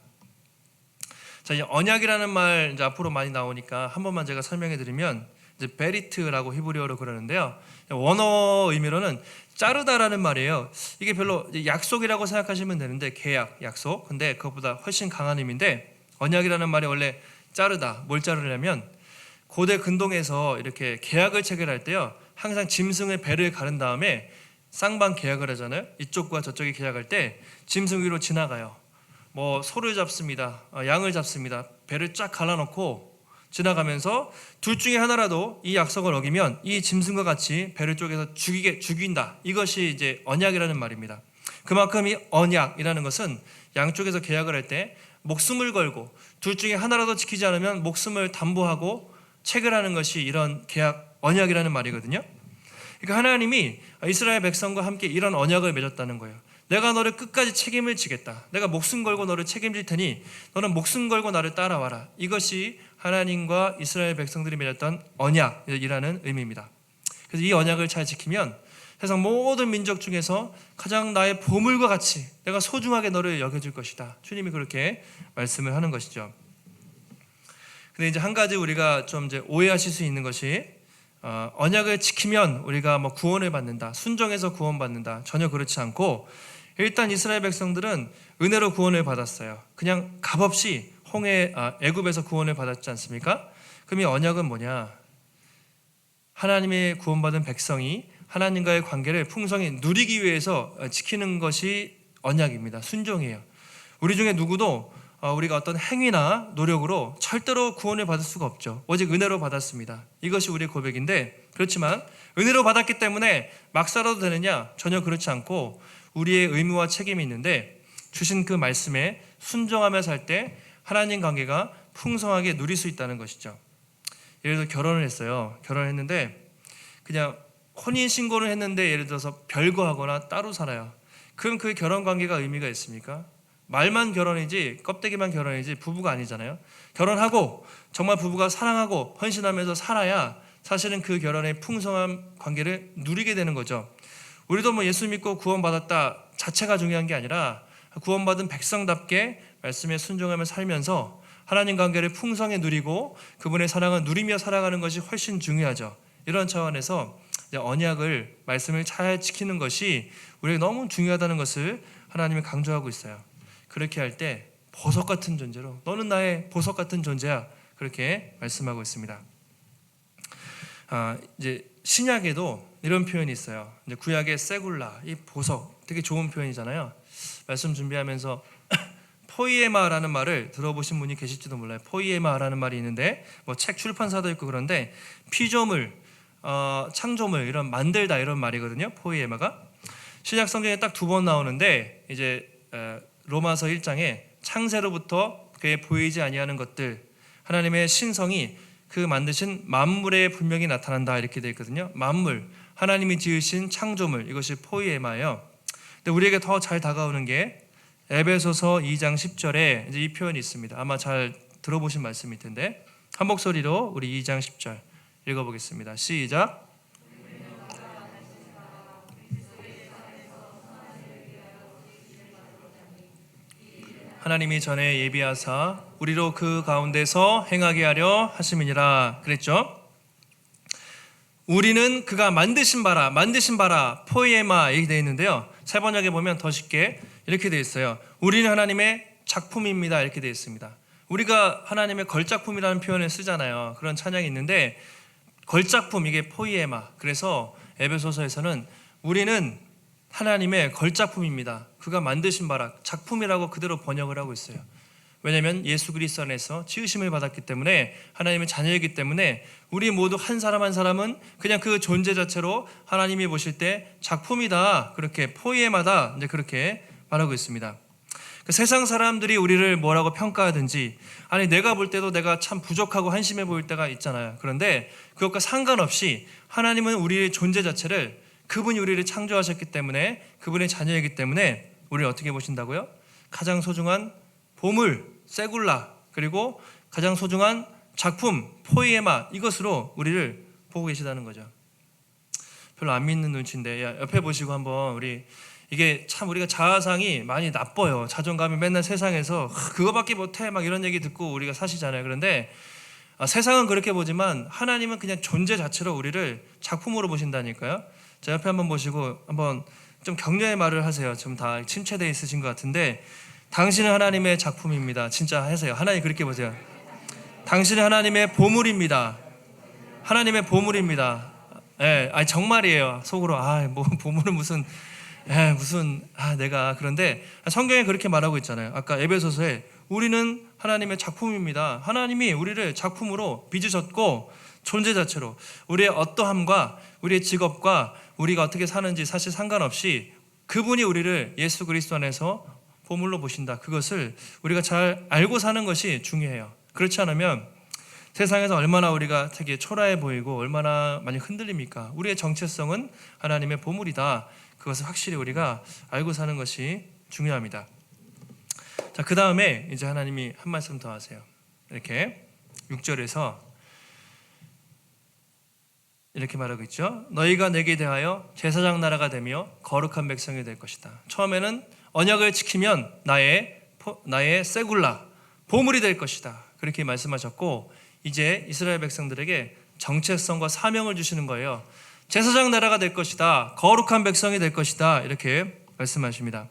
자, 이제 언약이라는 말 이제 앞으로 많이 나오니까 한 번만 제가 설명해 드리면 이제 베리트라고 히브리어로 그러는데요. 원어 의미로는 자르다라는 말이에요. 이게 별로 약속이라고 생각하시면 되는데 계약, 약속. 근데 그것보다 훨씬 강한 의미인데 언약이라는 말이 원래 자르다. 뭘 자르려면 고대 근동에서 이렇게 계약을 체결할 때요. 항상 짐승의 배를 가른 다음에 쌍방 계약을 하잖아요. 이쪽과 저쪽이 계약할 때 짐승 위로 지나가요. 뭐 소를 잡습니다. 양을 잡습니다. 배를 쫙 갈라놓고 지나가면서 둘 중에 하나라도 이 약속을 어기면 이 짐승과 같이 배를 쪼개서 죽인다. 이것이 이제 언약이라는 말입니다. 그만큼 이 언약이라는 것은 양쪽에서 계약을 할 때 목숨을 걸고 둘 중에 하나라도 지키지 않으면 목숨을 담보하고 체결하는 것이 이런 계약, 언약이라는 말이거든요. 그러니까 하나님이 이스라엘 백성과 함께 이런 언약을 맺었다는 거예요. 내가 너를 끝까지 책임을 지겠다. 내가 목숨 걸고 너를 책임질 테니 너는 목숨 걸고 나를 따라와라. 이것이 하나님과 이스라엘 백성들이 맺었던 언약이라는 의미입니다. 그래서 이 언약을 잘 지키면 세상 모든 민족 중에서 가장 나의 보물과 같이 내가 소중하게 너를 여겨줄 것이다. 주님이 그렇게 말씀을 하는 것이죠. 근데 이제 한 가지 우리가 좀 이제 오해하실 수 있는 것이 언약을 지키면 우리가 뭐 구원을 받는다, 순종해서 구원받는다. 전혀 그렇지 않고 일단 이스라엘 백성들은 은혜로 구원을 받았어요. 그냥 값없이 애굽에서 구원을 받았지 않습니까? 그럼 이 언약은 뭐냐? 하나님의 구원받은 백성이 하나님과의 관계를 풍성히 누리기 위해서 지키는 것이 언약입니다. 순종이에요. 우리 중에 누구도 우리가 어떤 행위나 노력으로 절대로 구원을 받을 수가 없죠. 오직 은혜로 받았습니다. 이것이 우리의 고백인데 그렇지만 은혜로 받았기 때문에 막 살아도 되느냐? 전혀 그렇지 않고 우리의 의무와 책임이 있는데 주신 그 말씀에 순종하며 살 때 하나님 관계가 풍성하게 누릴 수 있다는 것이죠. 예를 들어 결혼을 했어요. 결혼을 했는데 그냥 혼인신고를 했는데 예를 들어서 별거하거나 따로 살아요. 그럼 그 결혼관계가 의미가 있습니까? 말만 결혼이지 껍데기만 결혼이지 부부가 아니잖아요. 결혼하고 정말 부부가 사랑하고 헌신하면서 살아야 사실은 그 결혼의 풍성한 관계를 누리게 되는 거죠. 우리도 뭐 예수 믿고 구원받았다 자체가 중요한 게 아니라 구원받은 백성답게 말씀에 순종하며 살면서 하나님 관계를 풍성히 누리고 그분의 사랑을 누리며 살아가는 것이 훨씬 중요하죠. 이런 차원에서 언약을 말씀을 잘 지키는 것이 우리에게 너무 중요하다는 것을 하나님이 강조하고 있어요. 그렇게 할 때 보석 같은 존재로 너는 나의 보석 같은 존재야 그렇게 말씀하고 있습니다. 이제 신약에도 이런 표현이 있어요. 이제 구약의 세굴라, 이 보석 되게 좋은 표현이잖아요. 말씀 준비하면서 포이에마라는 말을 들어보신 분이 계실지도 몰라요. 포이에마라는 말이 있는데 뭐 책 출판사도 있고 그런데 피조물, 창조물 이런 만들다 이런 말이거든요. 포이에마가 신약 성경에 딱 2번 나오는데 이제 로마서 1장에 창세로부터 그의 보이지 아니하는 것들 하나님의 신성이 그 만드신 만물에 분명히 나타난다 이렇게 되어 있거든요. 만물, 하나님이 지으신 창조물 이것이 포이에마예요. 근데 우리에게 더 잘 다가오는 게 에베소서 2장 10절에 이제 이 표현이 있습니다. 아마 잘 들어보신 말씀일 텐데 한 목소리로 우리 2장 10절 읽어보겠습니다. 시작. 하나님이 전에 예비하사 우리로 그 가운데서 행하게 하려 하심이니라 그랬죠. 우리는 그가 만드신 바라 포이에마 이렇게 되어 있는데요. 새 번역에 보면 더 쉽게 이렇게 되어 있어요. 우리는 하나님의 작품입니다 이렇게 되어 있습니다. 우리가 하나님의 걸작품이라는 표현을 쓰잖아요. 그런 찬양이 있는데 걸작품 이게 포이에마. 그래서 에베소서에서는 우리는 하나님의 걸작품입니다. 그가 만드신 바라 작품이라고 그대로 번역을 하고 있어요. 왜냐하면 예수 그리스도 안에서 지으심을 받았기 때문에 하나님의 자녀이기 때문에 우리 모두 한 사람 한 사람은 그냥 그 존재 자체로 하나님이 보실 때 작품이다 그렇게 포이에마다 이제 그렇게 말하고 있습니다. 그 세상 사람들이 우리를 뭐라고 평가하든지 아니 내가 볼 때도 내가 참 부족하고 한심해 보일 때가 있잖아요. 그런데 그것과 상관없이 하나님은 우리의 존재 자체를 그분이 우리를 창조하셨기 때문에 그분의 자녀이기 때문에 우리를 어떻게 보신다고요? 가장 소중한 보물, 세굴라 그리고 가장 소중한 작품, 포이에마 이것으로 우리를 보고 계시다는 거죠. 별로 안 믿는 눈치인데 옆에 보시고 한번 우리 이게 참 우리가 자아상이 많이 나빠요. 자존감이 맨날 세상에서 그거밖에 못해 막 이런 얘기 듣고 우리가 사시잖아요. 그런데 세상은 그렇게 보지만 하나님은 그냥 존재 자체로 우리를 작품으로 보신다니까요. 자 옆에 한번 보시고 한번 좀 격려의 말을 하세요. 좀 다 침체되어 있으신 것 같은데 당신은 하나님의 작품입니다. 진짜 하세요. 하나님 그렇게 보세요. 당신은 하나님의 보물입니다. 하나님의 보물입니다. 예, 아니 정말이에요. 속으로 뭐 보물은 무슨 내가 그런데 성경에 그렇게 말하고 있잖아요. 아까 에베소서에 우리는 하나님의 작품입니다. 하나님이 우리를 작품으로 빚으셨고 존재 자체로 우리의 어떠함과 우리의 직업과 우리가 어떻게 사는지 사실 상관없이 그분이 우리를 예수 그리스도 안에서 보물로 보신다. 그것을 우리가 잘 알고 사는 것이 중요해요. 그렇지 않으면 세상에서 얼마나 우리가 되게 초라해 보이고 얼마나 많이 흔들립니까? 우리의 정체성은 하나님의 보물이다. 그것을 확실히 우리가 알고 사는 것이 중요합니다. 자, 그 다음에 이제 하나님이 한 말씀 더 하세요. 이렇게 6절에서 이렇게 말하고 있죠. 너희가 내게 대하여 제사장 나라가 되며 거룩한 백성이 될 것이다. 처음에는 언약을 지키면 나의 세굴라 보물이 될 것이다. 그렇게 말씀하셨고 이제 이스라엘 백성들에게 정체성과 사명을 주시는 거예요. 제사장 나라가 될 것이다. 거룩한 백성이 될 것이다. 이렇게 말씀하십니다.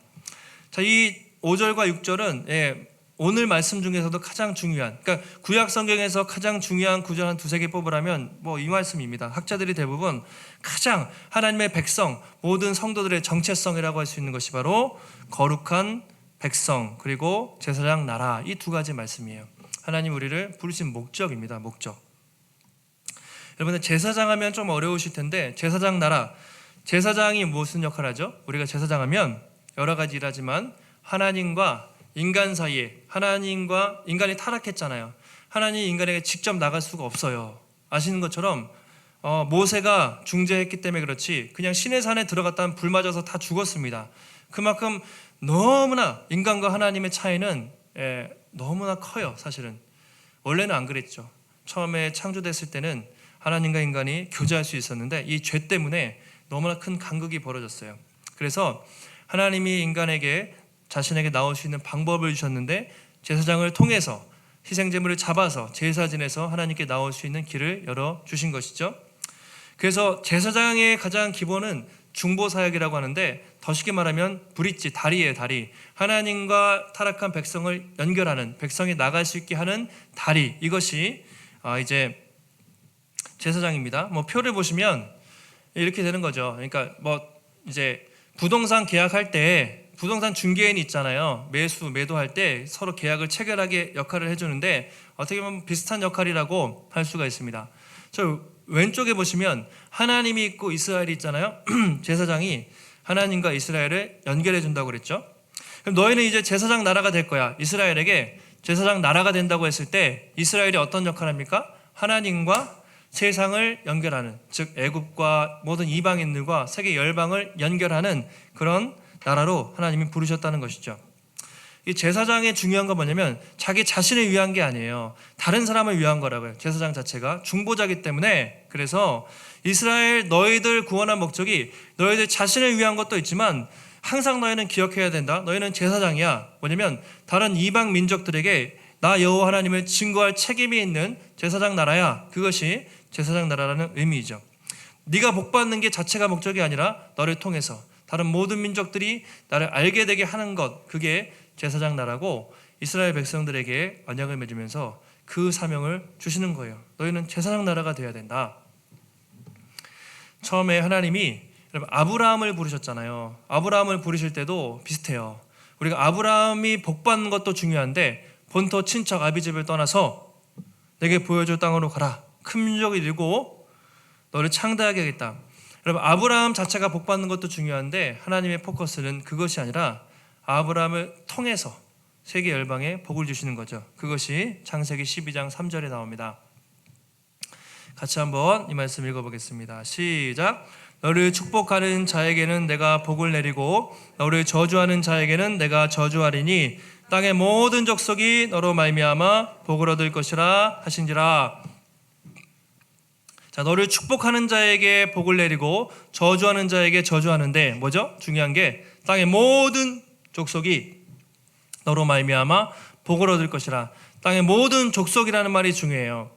자, 이 5절과 6절은 오늘 말씀 중에서도 가장 중요한, 그러니까 구약 성경에서 가장 중요한 구절 한 두세 개 뽑으라면 이 말씀입니다. 학자들이 대부분 가장 하나님의 백성, 모든 성도들의 정체성이라고 할 수 있는 것이 바로 거룩한 백성 그리고 제사장 나라 이 두 가지 말씀이에요. 하나님 우리를 부르신 목적입니다. 목적. 여러분들 제사장 하면 좀 어려우실 텐데 제사장 나라, 제사장이 무슨 역할을 하죠? 우리가 제사장 하면 여러 가지 일하지만 하나님과 인간 사이에, 하나님과 인간이 타락했잖아요. 하나님이 인간에게 직접 나갈 수가 없어요. 아시는 것처럼 모세가 중재했기 때문에 그렇지 그냥 신의 산에 들어갔다면 불 맞아서 다 죽었습니다. 그만큼 너무나 인간과 하나님의 차이는 너무나 커요. 사실은 원래는 안 그랬죠. 처음에 창조됐을 때는 하나님과 인간이 교제할 수 있었는데 이 죄 때문에 너무나 큰 간극이 벌어졌어요. 그래서 하나님이 인간에게 자신에게 나올 수 있는 방법을 주셨는데 제사장을 통해서 희생제물을 잡아서 제사 지내서 하나님께 나올 수 있는 길을 열어주신 것이죠. 그래서 제사장의 가장 기본은 중보사역이라고 하는데 더 쉽게 말하면 브릿지, 다리예요. 다리. 하나님과 타락한 백성을 연결하는, 백성이 나갈 수 있게 하는 다리. 이것이 이제 제사장입니다. 표를 보시면 이렇게 되는 거죠. 그러니까 이제 부동산 계약할 때 부동산 중개인이 있잖아요. 매도할 때 서로 계약을 체결하게 역할을 해주는데 어떻게 보면 비슷한 역할이라고 할 수가 있습니다. 저 왼쪽에 보시면 하나님이 있고 이스라엘이 있잖아요. 제사장이 하나님과 이스라엘을 연결해 준다고 그랬죠. 그럼 너희는 이제 제사장 나라가 될 거야. 이스라엘에게 제사장 나라가 된다고 했을 때 이스라엘이 어떤 역할을 합니까? 하나님과 세상을 연결하는, 즉 애굽과 모든 이방인들과 세계 열방을 연결하는 그런 나라로 하나님이 부르셨다는 것이죠. 이 제사장의 중요한 건 뭐냐면 자기 자신을 위한 게 아니에요. 다른 사람을 위한 거라고요. 제사장 자체가 중보자이기 때문에. 그래서 이스라엘 너희들 구원한 목적이 너희들 자신을 위한 것도 있지만 항상 너희는 기억해야 된다. 너희는 제사장이야. 뭐냐면 다른 이방 민족들에게 나 여호와 하나님을 증거할 책임이 있는 제사장 나라야. 그것이 제사장 나라라는 의미이죠. 네가 복받는 게 자체가 목적이 아니라 너를 통해서 다른 모든 민족들이 나를 알게 되게 하는 것, 그게 제사장 나라고 이스라엘 백성들에게 언약을 맺으면서 그 사명을 주시는 거예요. 너희는 제사장 나라가 되어야 된다. 처음에 하나님이 아브라함을 부르셨잖아요. 아브라함을 부르실 때도 비슷해요. 우리가 아브라함이 복받는 것도 중요한데 본토 친척 아비집을 떠나서 내게 보여줄 땅으로 가라. 큰 민족을 이루고 너를 창대하게 하겠다. 여러분, 아브라함 자체가 복받는 것도 중요한데 하나님의 포커스는 그것이 아니라 아브라함을 통해서 세계 열방에 복을 주시는 거죠. 그것이 창세기 12장 3절에 나옵니다. 같이 한번 이 말씀 읽어보겠습니다. 시작. 너를 축복하는 자에게는 내가 복을 내리고 너를 저주하는 자에게는 내가 저주하리니 땅의 모든 족속이 너로 말미암아 복을 얻을 것이라 하신지라. 자, 너를 축복하는 자에게 복을 내리고 저주하는 자에게 저주하는데 뭐죠? 중요한 게 땅의 모든 족속이 너로 말미암아 복을 얻을 것이라. 땅의 모든 족속이라는 말이 중요해요.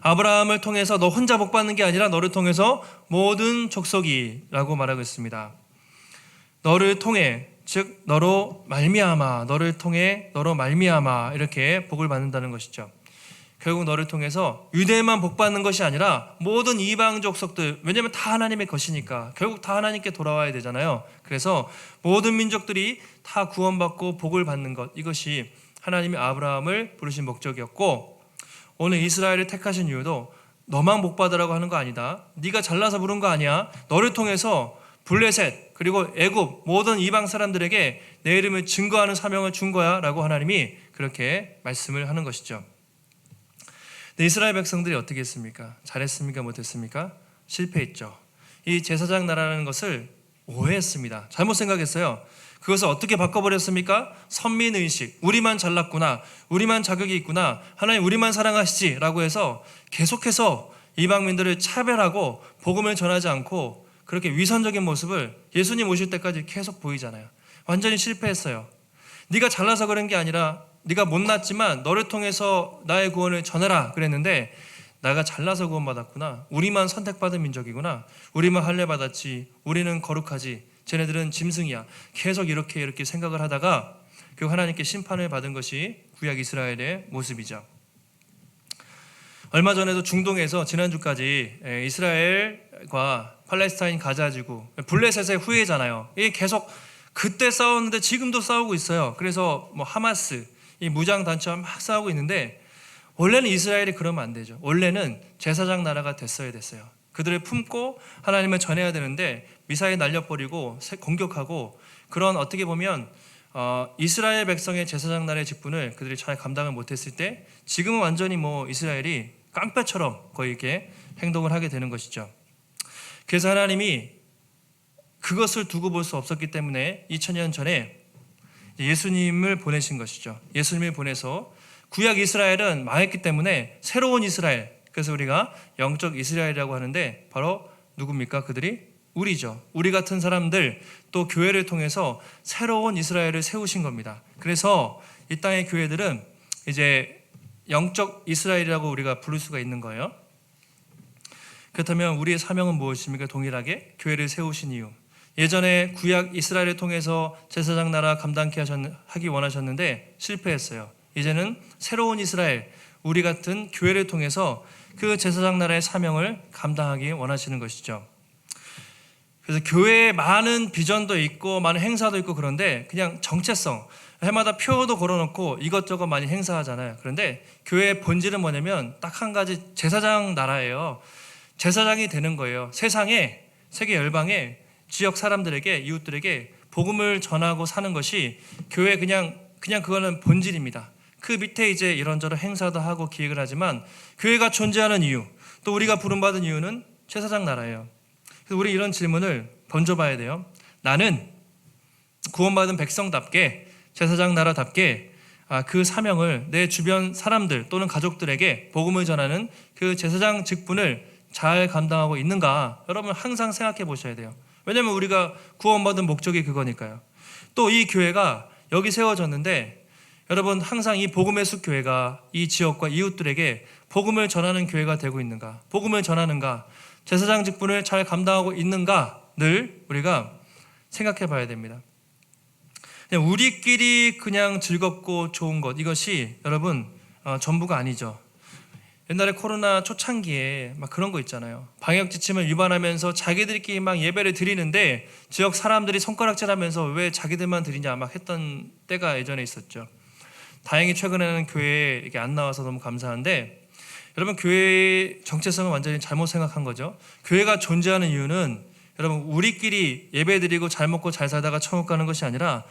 아브라함을 통해서 너 혼자 복받는 게 아니라 너를 통해서 모든 족속이라고 말하고 있습니다. 너를 통해, 즉 너로 말미암아, 너를 통해 너로 말미암아 이렇게 복을 받는다는 것이죠. 결국 너를 통해서 유대만 복받는 것이 아니라 모든 이방 족속들, 왜냐하면 다 하나님의 것이니까 결국 다 하나님께 돌아와야 되잖아요. 그래서 모든 민족들이 다 구원받고 복을 받는 것, 이것이 하나님이 아브라함을 부르신 목적이었고, 오늘 이스라엘을 택하신 이유도 너만 복받으라고 하는 거 아니다. 네가 잘나서 부른 거 아니야. 너를 통해서 블레셋 그리고 애굽 모든 이방 사람들에게 내 이름을 증거하는 사명을 준 거야 라고 하나님이 그렇게 말씀을 하는 것이죠. 근데 이스라엘 백성들이 어떻게 했습니까? 잘했습니까? 못했습니까? 실패했죠. 이 제사장 나라는 것을 오해했습니다. 잘못 생각했어요. 그것을 어떻게 바꿔버렸습니까? 선민의식, 우리만 잘났구나, 우리만 자격이 있구나, 하나님 우리만 사랑하시지 라고 해서 계속해서 이방민들을 차별하고 복음을 전하지 않고 그렇게 위선적인 모습을 예수님 오실 때까지 계속 보이잖아요. 완전히 실패했어요. 네가 잘나서 그런 게 아니라 네가 못났지만 너를 통해서 나의 구원을 전해라 그랬는데, 내가 잘나서 구원받았구나, 우리만 선택받은 민족이구나, 우리만 할례 받았지, 우리는 거룩하지, 쟤네들은 짐승이야, 계속 이렇게 생각을 하다가 결국 하나님께 심판을 받은 것이 구약 이스라엘의 모습이죠. 얼마 전에도 중동에서 지난주까지 이스라엘과 팔레스타인 가자지구 블레셋의 후예잖아요. 이게 계속 그때 싸웠는데 지금도 싸우고 있어요. 그래서 뭐 하마스 이 무장 단체와 막 싸우고 있는데, 원래는 이스라엘이 그러면 안 되죠. 원래는 제사장 나라가 됐어야 됐어요. 그들을 품고 하나님을 전해야 되는데 미사일 날려버리고 공격하고, 그런 어떻게 보면 이스라엘 백성의 제사장 나라의 직분을 그들이 잘 감당을 못했을 때 지금은 완전히 뭐 이스라엘이 깡패처럼 거의 이렇게 행동을 하게 되는 것이죠. 그래서 하나님이 그것을 두고 볼 수 없었기 때문에 2000년 전에 예수님을 보내신 것이죠. 예수님을 보내서 구약 이스라엘은 망했기 때문에 새로운 이스라엘, 그래서 우리가 영적 이스라엘이라고 하는데 바로 누굽니까? 그들이 우리죠. 우리 같은 사람들, 또 교회를 통해서 새로운 이스라엘을 세우신 겁니다. 그래서 이 땅의 교회들은 이제 영적 이스라엘이라고 우리가 부를 수가 있는 거예요. 그렇다면 우리의 사명은 무엇입니까? 동일하게 교회를 세우신 이유. 예전에 구약 이스라엘을 통해서 제사장 나라 감당케 하기 원하셨는데 실패했어요. 이제는 새로운 이스라엘, 우리 같은 교회를 통해서 그 제사장 나라의 사명을 감당하기 원하시는 것이죠. 그래서 교회에 많은 비전도 있고 많은 행사도 있고 그런데 그냥 정체성, 해마다 표도 걸어놓고 이것저것 많이 행사하잖아요. 그런데 교회의 본질은 뭐냐면 딱 한 가지, 제사장 나라예요. 제사장이 되는 거예요. 세상에, 세계 열방에 지역 사람들에게, 이웃들에게 복음을 전하고 사는 것이 교회 그냥 그거는 본질입니다. 그 밑에 이제 이런저런 행사도 하고 기획을 하지만 교회가 존재하는 이유, 또 우리가 부름받은 이유는 제사장 나라예요. 그래서 우리 이런 질문을 던져봐야 돼요. 나는 구원받은 백성답게, 제사장 나라답게 그 사명을 내 주변 사람들 또는 가족들에게 복음을 전하는 그 제사장 직분을 잘 감당하고 있는가? 여러분 항상 생각해 보셔야 돼요. 왜냐하면 우리가 구원받은 목적이 그거니까요. 또 이 교회가 여기 세워졌는데 여러분 항상 이 복음의 숲 교회가 이 지역과 이웃들에게 복음을 전하는 교회가 되고 있는가? 복음을 전하는가? 제사장 직분을 잘 감당하고 있는가? 늘 우리가 생각해 봐야 됩니다. 그냥 우리끼리 그냥 즐겁고 좋은 것, 이것이 여러분 전부가 아니죠. 옛날에 코로나 초창기에 막 그런 거 있잖아요. 방역 지침을 위반하면서 자기들끼리 막 예배를 드리는데 지역 사람들이 손가락질하면서 왜 자기들만 드리냐 막 했던 때가 예전에 있었죠. 다행히 최근에는 교회에 이게 안 나와서 너무 감사한데, 여러분 교회의 정체성을 완전히 잘못 생각한 거죠. 교회가 존재하는 이유는 여러분 우리끼리 예배드리고 잘 먹고 잘 살다가 천국 가는 것이 아니라,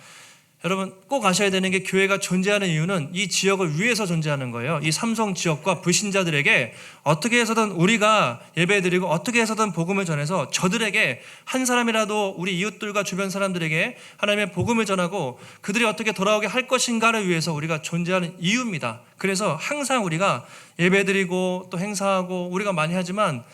여러분 꼭 아셔야 되는 게 교회가 존재하는 이유는 이 지역을 위해서 존재하는 거예요. 이 삼성 지역과 불신자들에게 어떻게 해서든 우리가 예배드리고 어떻게 해서든 복음을 전해서 저들에게 한 사람이라도 우리 이웃들과 주변 사람들에게 하나님의 복음을 전하고 그들이 어떻게 돌아오게 할 것인가를 위해서 우리가 존재하는 이유입니다. 그래서 항상 우리가 예배드리고 또 행사하고 우리가 많이 하지만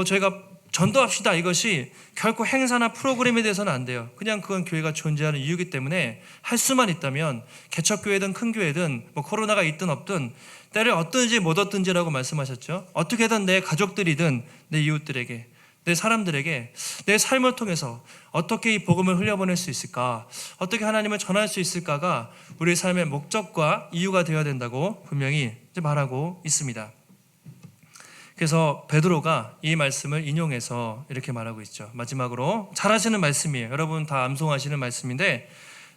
저희가 전도합시다, 이것이 결코 행사나 프로그램에 대해서는 안 돼요. 그냥 그건 교회가 존재하는 이유이기 때문에 할 수만 있다면 개척교회든 큰 교회든 코로나가 있든 없든 때를 얻든지 못 얻든지라고 말씀하셨죠. 어떻게든 내 가족들이든 내 이웃들에게, 내 사람들에게 내 삶을 통해서 어떻게 이 복음을 흘려보낼 수 있을까, 어떻게 하나님을 전할 수 있을까가 우리의 삶의 목적과 이유가 되어야 된다고 분명히 말하고 있습니다. 그래서 베드로가 이 말씀을 인용해서 이렇게 말하고 있죠. 마지막으로 잘 아시는 말씀이에요. 여러분 다 암송하시는 말씀인데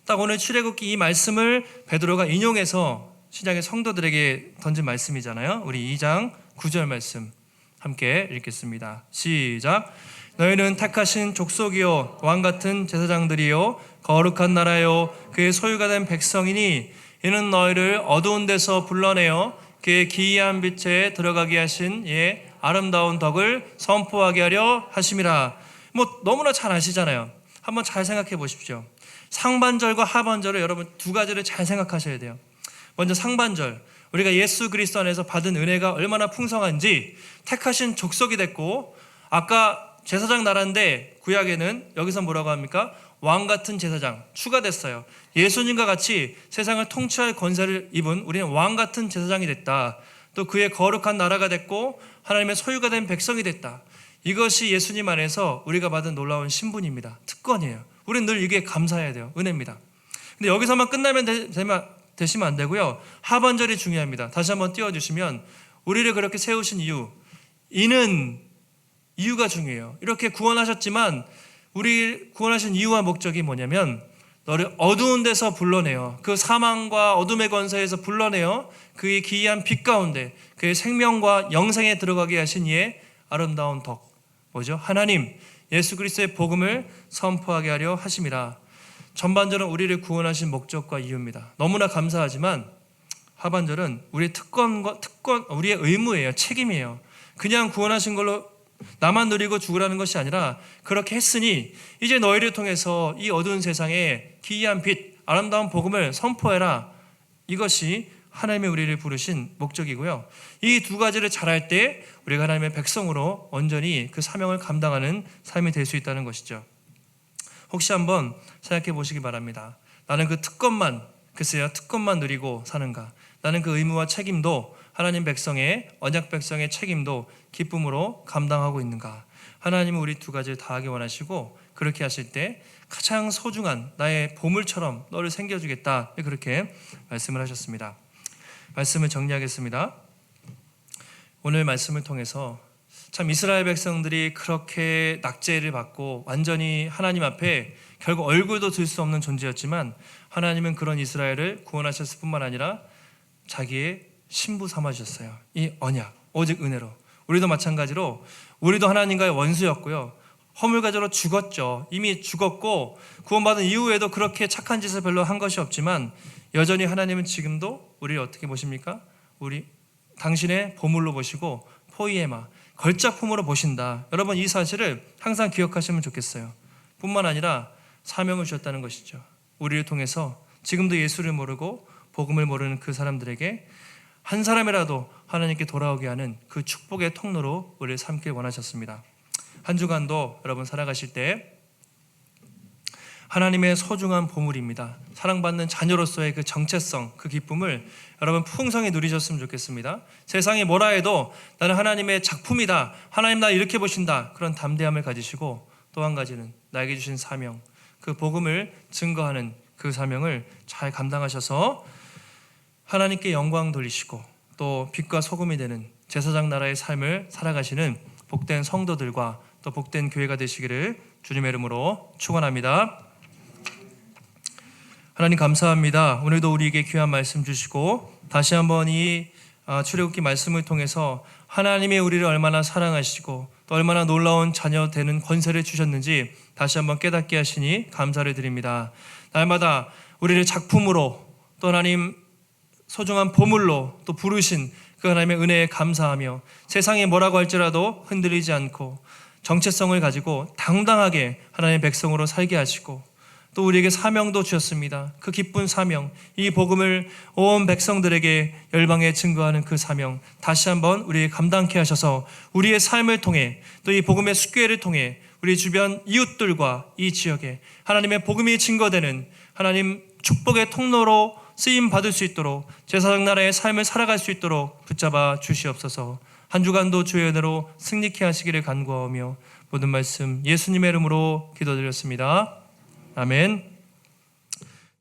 딱 오늘 출애굽기 이 말씀을 베드로가 인용해서 신약의 성도들에게 던진 말씀이잖아요. 우리 2장 9절 말씀 함께 읽겠습니다. 시작. 너희는 택하신 족속이요 왕같은 제사장들이요 거룩한 나라요 그의 소유가 된 백성이니 이는 너희를 어두운 데서 불러내어 그의 기이한 빛에 들어가게 하신 이의 아름다운 덕을 선포하게 하려 하심이라. 너무나 잘 아시잖아요. 한번 잘 생각해 보십시오. 상반절과 하반절을 여러분 두 가지를 잘 생각하셔야 돼요. 먼저 상반절, 우리가 예수 그리스도 안에서 받은 은혜가 얼마나 풍성한지, 택하신 족속이 됐고, 아까 제사장 나라인데 구약에는 여기서 뭐라고 합니까? 왕같은 제사장 추가됐어요. 예수님과 같이 세상을 통치할 권세를 입은 우리는 왕같은 제사장이 됐다. 또 그의 거룩한 나라가 됐고 하나님의 소유가 된 백성이 됐다. 이것이 예수님 안에서 우리가 받은 놀라운 신분입니다. 특권이에요. 우리는 늘 이게 감사해야 돼요. 은혜입니다. 근데 여기서만 끝나면 되시면 안 되고요. 하반절이 중요합니다. 다시 한번 띄워주시면, 우리를 그렇게 세우신 이유가 중요해요. 이렇게 구원하셨지만 우리 구원하신 이유와 목적이 뭐냐면, 너를 어두운 데서 불러내어 그 사망과 어둠의 권세에서 불러내어 그의 기이한 빛 가운데 그의 생명과 영생에 들어가게 하신 이의 아름다운 덕, 뭐죠? 하나님 예수 그리스도의 복음을 선포하게 하려 하심이라. 전반절은 우리를 구원하신 목적과 이유입니다. 너무나 감사하지만 하반절은 우리의 우리의 의무예요. 책임이에요. 그냥 구원하신 걸로 나만 누리고 죽으라는 것이 아니라, 그렇게 했으니 이제 너희를 통해서 이 어두운 세상에 기이한 빛, 아름다운 복음을 선포해라. 이것이 하나님의 우리를 부르신 목적이고요. 이 두 가지를 잘할 때 우리가 하나님의 백성으로 온전히 그 사명을 감당하는 삶이 될 수 있다는 것이죠. 혹시 한번 생각해 보시기 바랍니다. 나는 그 특권만 누리고 사는가? 나는 그 의무와 책임도, 하나님 백성의, 언약 백성의 책임도 기쁨으로 감당하고 있는가? 하나님은 우리 두 가지를 다 하기 원하시고, 그렇게 하실 때 가장 소중한 나의 보물처럼 너를 챙겨주겠다, 그렇게 말씀을 하셨습니다. 말씀을 정리하겠습니다. 오늘 말씀을 통해서 참 이스라엘 백성들이 그렇게 낙제를 받고 완전히 하나님 앞에 결국 얼굴도 들 수 없는 존재였지만 하나님은 그런 이스라엘을 구원하셨을 뿐만 아니라 자기의 신부 삼아주셨어요. 이 언약, 오직 은혜로. 우리도 마찬가지로 우리도 하나님과의 원수였고요. 허물가지로 죽었죠. 이미 죽었고 구원받은 이후에도 그렇게 착한 짓을 별로 한 것이 없지만 여전히 하나님은 지금도 우리를 어떻게 보십니까? 우리 당신의 보물로 보시고 포이에마, 걸작품으로 보신다. 여러분 이 사실을 항상 기억하시면 좋겠어요. 뿐만 아니라 사명을 주셨다는 것이죠. 우리를 통해서 지금도 예수를 모르고 복음을 모르는 그 사람들에게 한 사람이라도 하나님께 돌아오게 하는 그 축복의 통로로 우리를 삼길 원하셨습니다. 한 주간도 여러분 살아가실 때 하나님의 소중한 보물입니다. 사랑받는 자녀로서의 그 정체성, 그 기쁨을 여러분 풍성히 누리셨으면 좋겠습니다. 세상이 뭐라 해도 나는 하나님의 작품이다. 하나님 나 이렇게 보신다. 그런 담대함을 가지시고 또 한 가지는 나에게 주신 사명, 그 복음을 증거하는 그 사명을 잘 감당하셔서 하나님께 영광 돌리시고 또 빛과 소금이 되는 제사장 나라의 삶을 살아가시는 복된 성도들과 또 복된 교회가 되시기를 주님의 이름으로 축원합니다. 하나님 감사합니다. 오늘도 우리에게 귀한 말씀 주시고 다시 한번 이 출애굽기 말씀을 통해서 하나님이 우리를 얼마나 사랑하시고 또 얼마나 놀라운 자녀 되는 권세를 주셨는지 다시 한번 깨닫게 하시니 감사를 드립니다. 날마다 우리를 작품으로 또 하나님 소중한 보물로 또 부르신 그 하나님의 은혜에 감사하며 세상이 뭐라고 할지라도 흔들리지 않고 정체성을 가지고 당당하게 하나님의 백성으로 살게 하시고 또 우리에게 사명도 주셨습니다. 그 기쁜 사명, 이 복음을 온 백성들에게 열방에 증거하는 그 사명 다시 한번 우리에게 감당케 하셔서 우리의 삶을 통해 또 이 복음의 숙교회를 통해 우리 주변 이웃들과 이 지역에 하나님의 복음이 증거되는 하나님 축복의 통로로 쓰임 받을 수 있도록 제사장 나라의 삶을 살아갈 수 있도록 붙잡아 주시옵소서. 한 주간도 주의 은혜로 승리케 하시기를 간구하며 모든 말씀 예수님의 이름으로 기도드렸습니다. 아멘.